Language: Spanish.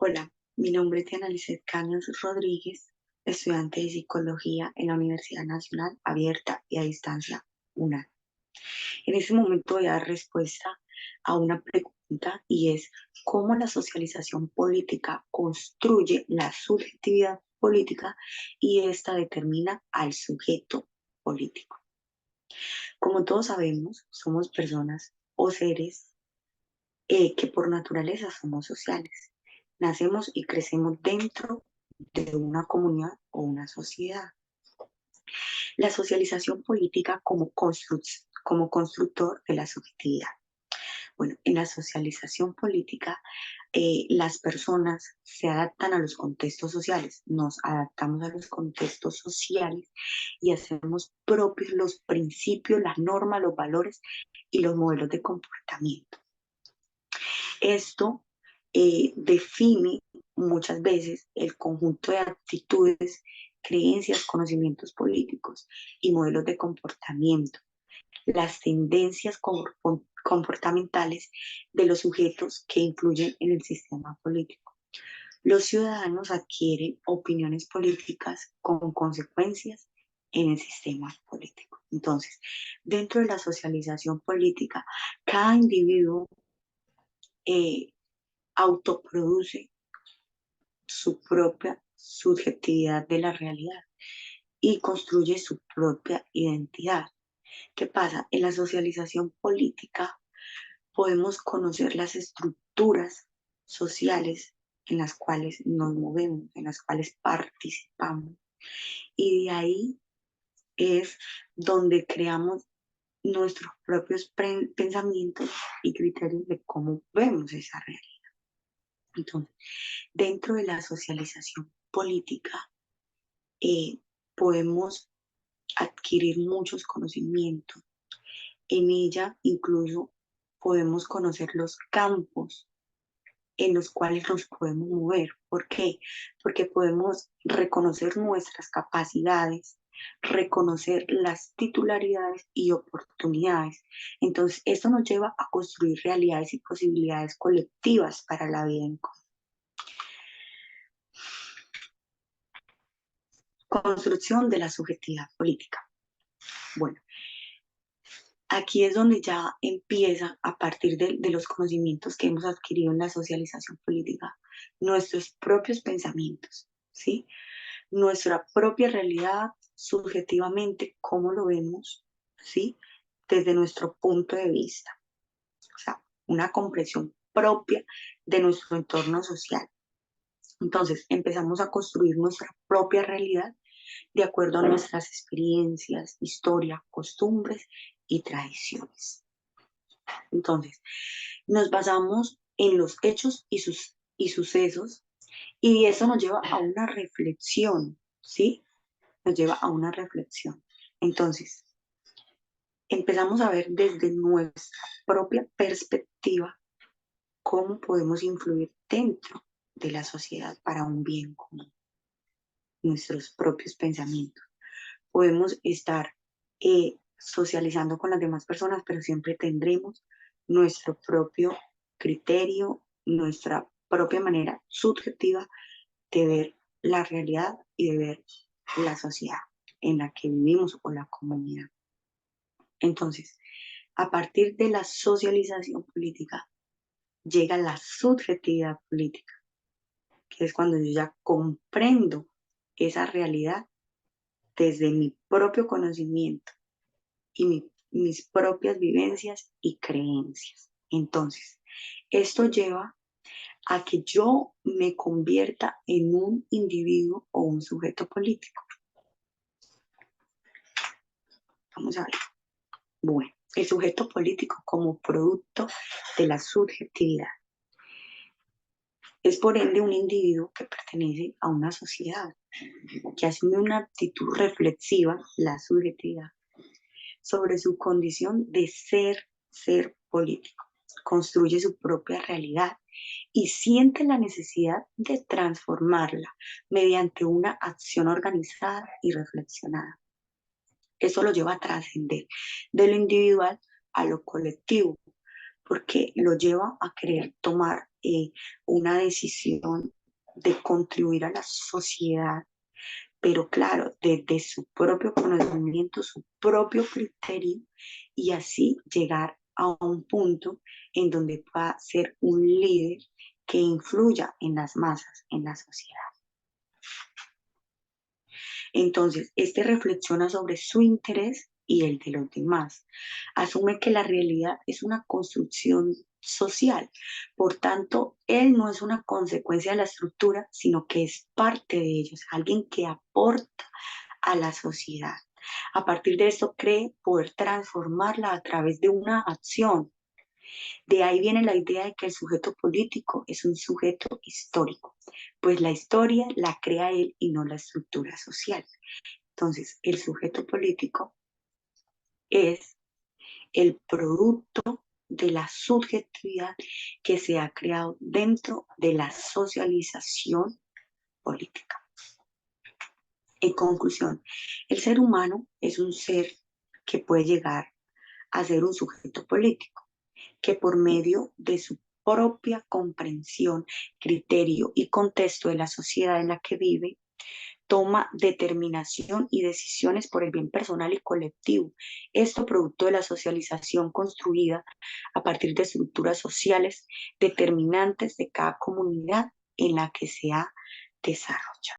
Hola, mi nombre es Diana Lizeth Caños Rodríguez, estudiante de Psicología en la Universidad Nacional Abierta y a Distancia UNAM. En este momento voy a dar respuesta a una pregunta y es cómo la socialización política construye la subjetividad política y esta determina al sujeto político. Como todos sabemos, somos personas o seres que por naturaleza somos sociales. Nacemos y crecemos dentro de una comunidad o una sociedad. La socialización política como constructor de la subjetividad. Bueno, en la socialización política, las personas se adaptan a los contextos sociales, nos adaptamos a los contextos sociales y hacemos propios los principios, las normas, los valores y los modelos de comportamiento. Esto define muchas veces el conjunto de actitudes, creencias, conocimientos políticos y modelos de comportamiento, las tendencias comportamentales de los sujetos que influyen en el sistema político. Los ciudadanos adquieren opiniones políticas con consecuencias en el sistema político. Entonces, dentro de la socialización política, cada individuo eh, autoproduce su propia subjetividad de la realidad y construye su propia identidad. ¿Qué pasa? En la socialización política podemos conocer las estructuras sociales en las cuales nos movemos, en las cuales participamos. Y de ahí es donde creamos nuestros propios pensamientos y criterios de cómo vemos esa realidad. Entonces, dentro de la socialización política, eh, podemos adquirir muchos conocimientos. En ella incluso podemos conocer los campos en los cuales nos podemos mover. ¿Por qué? Porque podemos reconocer nuestras capacidades, reconocer las titularidades y oportunidades. Entonces, esto nos lleva a construir realidades y posibilidades colectivas para la vida en común. Construcción de la subjetividad política. Bueno, aquí es donde ya empieza, a partir de los conocimientos que hemos adquirido en la socialización política, nuestros propios pensamientos, ¿sí? Nuestra propia realidad, subjetivamente, cómo lo vemos, ¿sí? Desde nuestro punto de vista. O sea, una comprensión propia de nuestro entorno social. Entonces, empezamos a construir nuestra propia realidad de acuerdo a nuestras experiencias, historia, costumbres y tradiciones. Entonces, nos basamos en los hechos y sucesos y eso nos lleva a una reflexión, ¿sí? Nos lleva a una reflexión. Entonces, empezamos a ver desde nuestra propia perspectiva cómo podemos influir dentro de la sociedad para un bien común, nuestros propios pensamientos. Podemos estar socializando con las demás personas, pero siempre tendremos nuestro propio criterio, nuestra propia manera subjetiva de ver la realidad y de ver la sociedad en la que vivimos o la comunidad. Entonces, a partir de la socialización política, llega la subjetividad política, que es cuando yo ya comprendo esa realidad desde mi propio conocimiento y mis propias vivencias y creencias. Entonces, esto lleva a que yo me convierta en un individuo o un sujeto político. Vamos a ver. Bueno, el sujeto político como producto de la subjetividad es por ende un individuo que pertenece a una sociedad, que asume una actitud reflexiva, la subjetividad, sobre su condición de ser político, construye su propia realidad y siente la necesidad de transformarla mediante una acción organizada y reflexionada. Eso lo lleva a trascender de lo individual a lo colectivo, porque lo lleva a querer tomar una decisión de contribuir a la sociedad, pero claro, desde su propio conocimiento, su propio criterio, y así llegar a un punto en donde pueda ser un líder que influya en las masas, en la sociedad. Entonces, este reflexiona sobre su interés y el de los demás. Asume que la realidad es una construcción social. Por tanto, él no es una consecuencia de la estructura, sino que es parte de ellos, alguien que aporta a la sociedad. A partir de esto cree poder transformarla a través de una acción. De ahí viene la idea de que el sujeto político es un sujeto histórico, pues la historia la crea él y no la estructura social. Entonces, el sujeto político es el producto de la subjetividad que se ha creado dentro de la socialización política. En conclusión, el ser humano es un ser que puede llegar a ser un sujeto político, que por medio de su propia comprensión, criterio y contexto de la sociedad en la que vive, toma determinación y decisiones por el bien personal y colectivo. Esto producto de la socialización construida a partir de estructuras sociales determinantes de cada comunidad en la que se ha desarrollado.